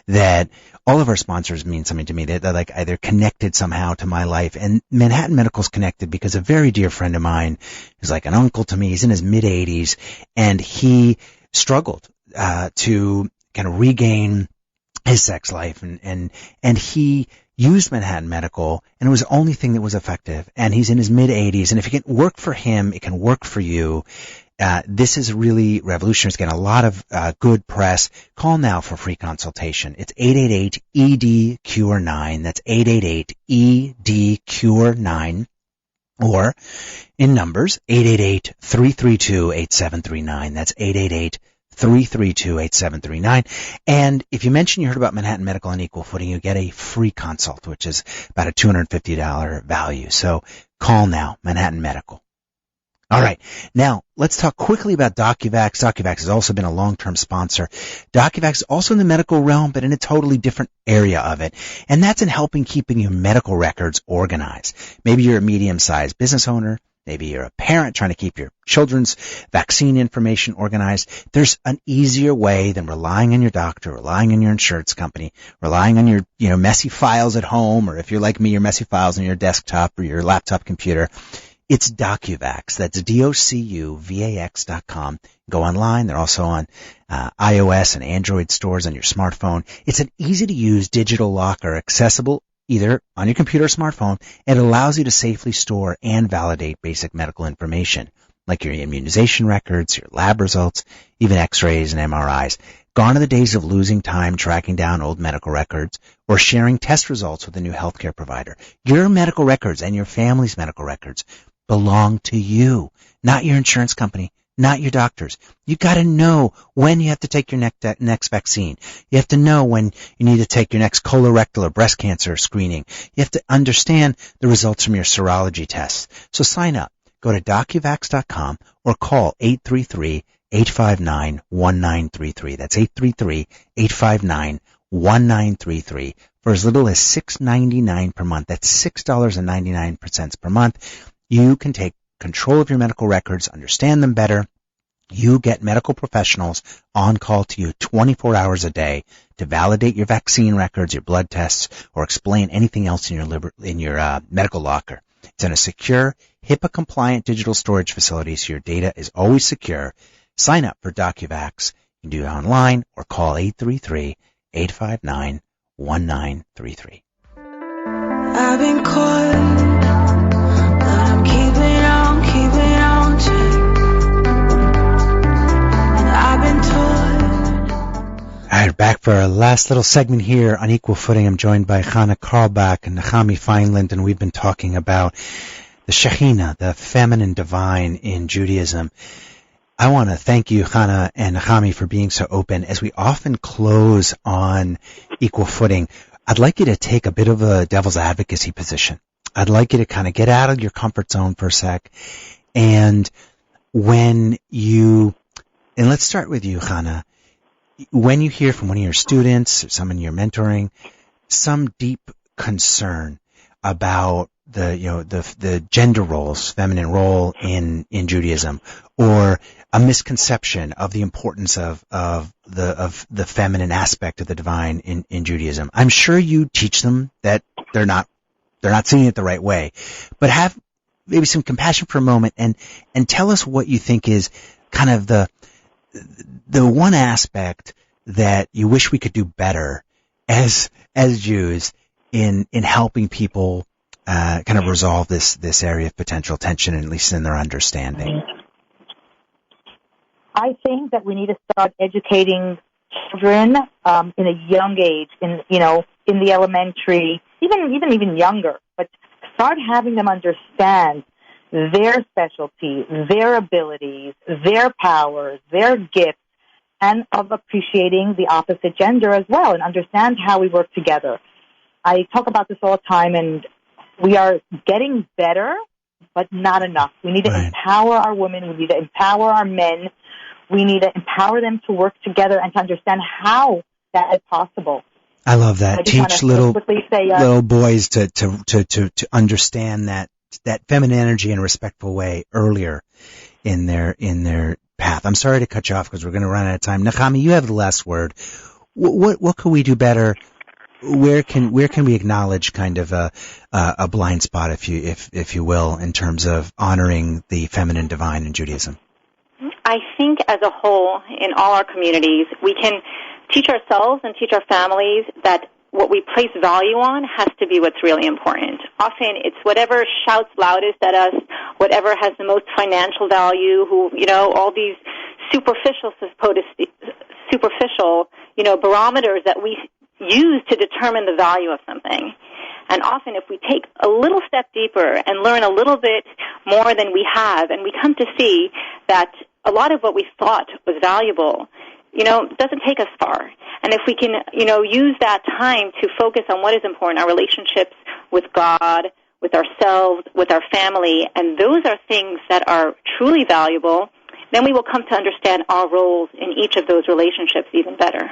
that all of our sponsors mean something to me. They're like either connected somehow to my life, and Manhattan Medical's connected because a very dear friend of mine who's like an uncle to me, he's in his mid-80s, and he struggled to kind of regain his sex life, and he used Manhattan Medical, and it was the only thing that was effective. And he's in his mid-80s, and if it can work for him, it can work for you. This is really revolutionary. It's getting a lot of good press. Call now for free consultation. It's 888-ED-CURE-9. That's 888-ED-CURE-9. Or in numbers, 888-332-8739. That's 888-332-8739. And if you mention you heard about Manhattan Medical on Equal Footing, you get a free consult, which is about a $250 value. So call now, Manhattan Medical. All right. Now, let's talk quickly about DocuVax. DocuVax has also been a long-term sponsor. DocuVax is also in the medical realm, but in a totally different area of it. And that's in helping keeping your medical records organized. Maybe you're a medium-sized business owner. Maybe you're a parent trying to keep your children's vaccine information organized. There's an easier way than relying on your doctor, relying on your insurance company, relying on your, messy files at home, or if you're like me, your messy files on your desktop or your laptop computer. It's DocuVax. That's DocuVax.com. Go online. They're also on iOS and Android stores on your smartphone. It's an easy-to-use digital locker accessible either on your computer or smartphone. It allows you to safely store and validate basic medical information, like your immunization records, your lab results, even x-rays and MRIs. Gone are the days of losing time tracking down old medical records or sharing test results with a new healthcare provider. Your medical records and your family's medical records belong to you, not your insurance company, not your doctors. You got to know when you have to take your next vaccine. You have to know when you need to take your next colorectal or breast cancer screening. You have to understand the results from your serology tests. So sign up. go to docuvax.com or call 833-859-1933. That's 833-859-1933 for as little as $6.99 per month. That's $6.99 per month. You can take control of your medical records, understand them better. You get medical professionals on call to you 24 hours a day to validate your vaccine records, your blood tests, or explain anything else in your medical locker. It's in a secure, HIPAA-compliant digital storage facility, so your data is always secure. Sign up for DocuVax. You can do it online or call 833-859-1933. I've been caught, but I'm keeping on to. I've been told. All right, back for our last little segment here on Equal Footing. I'm joined by Chana Carlbach and Nechami Feinland, and we've been talking about the Shekhinah, the feminine divine in Judaism. I want to thank you, Chana and Nechami, for being so open. As we often close on Equal Footing, I'd like you to take a bit of a devil's advocacy position. I'd like you to kind of get out of your comfort zone for a sec. And let's start with you, Chana. When you hear from one of your students or someone you're mentoring, some deep concern about the gender roles, feminine role in Judaism, or a misconception of the importance of the feminine aspect of the divine in Judaism. I'm sure you teach them that they're not seeing it the right way, but have maybe some compassion for a moment and tell us what you think is kind of the one aspect that you wish we could do better as Jews in helping people kind of resolve this area of potential tension, at least in their understanding. I think that we need to start educating children in a young age, in the elementary, even younger, but start having them understand their specialty, their abilities, their powers, their gifts, and of appreciating the opposite gender as well, and understand how we work together. I talk about this all the time, and we are getting better, but not enough. We need to empower our women. We need to empower our men. We need to empower them to work together and to understand how that is possible. I love that. Teach little boys to understand that feminine energy in a respectful way earlier in their path. I'm sorry to cut you off because we're going to run out of time. Nechami, you have the last word. What can we do better? Where can we acknowledge kind of a blind spot, if you will, in terms of honoring the feminine divine in Judaism? I think as a whole, in all our communities, we can teach ourselves and teach our families that what we place value on has to be what's really important. Often it's whatever shouts loudest at us, whatever has the most financial value, all these superficial, barometers that we use to determine the value of something. And often if we take a little step deeper and learn a little bit more than we have, and we come to see that a lot of what we thought was valuable, doesn't take us far. And if we can, use that time to focus on what is important, our relationships with God, with ourselves, with our family, and those are things that are truly valuable, then we will come to understand our roles in each of those relationships even better.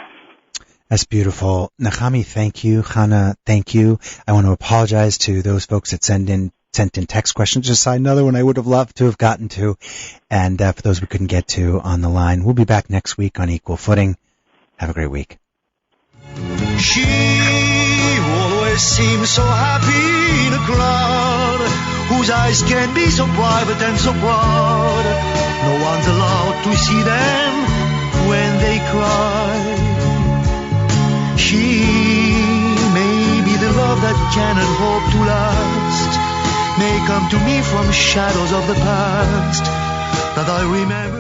That's beautiful. Nechami, thank you. Chana, thank you. I want to apologize to those folks that sent in text questions. Just another one I would have loved to have gotten to. And for those we couldn't get to on the line, we'll be back next week on Equal Footing. Have a great week. She always seems so happy in a crowd whose eyes can be so private and so proud. No one's allowed to see them when they cry. She may be the love that cannot hope to last, may come to me from shadows of the past that I remember.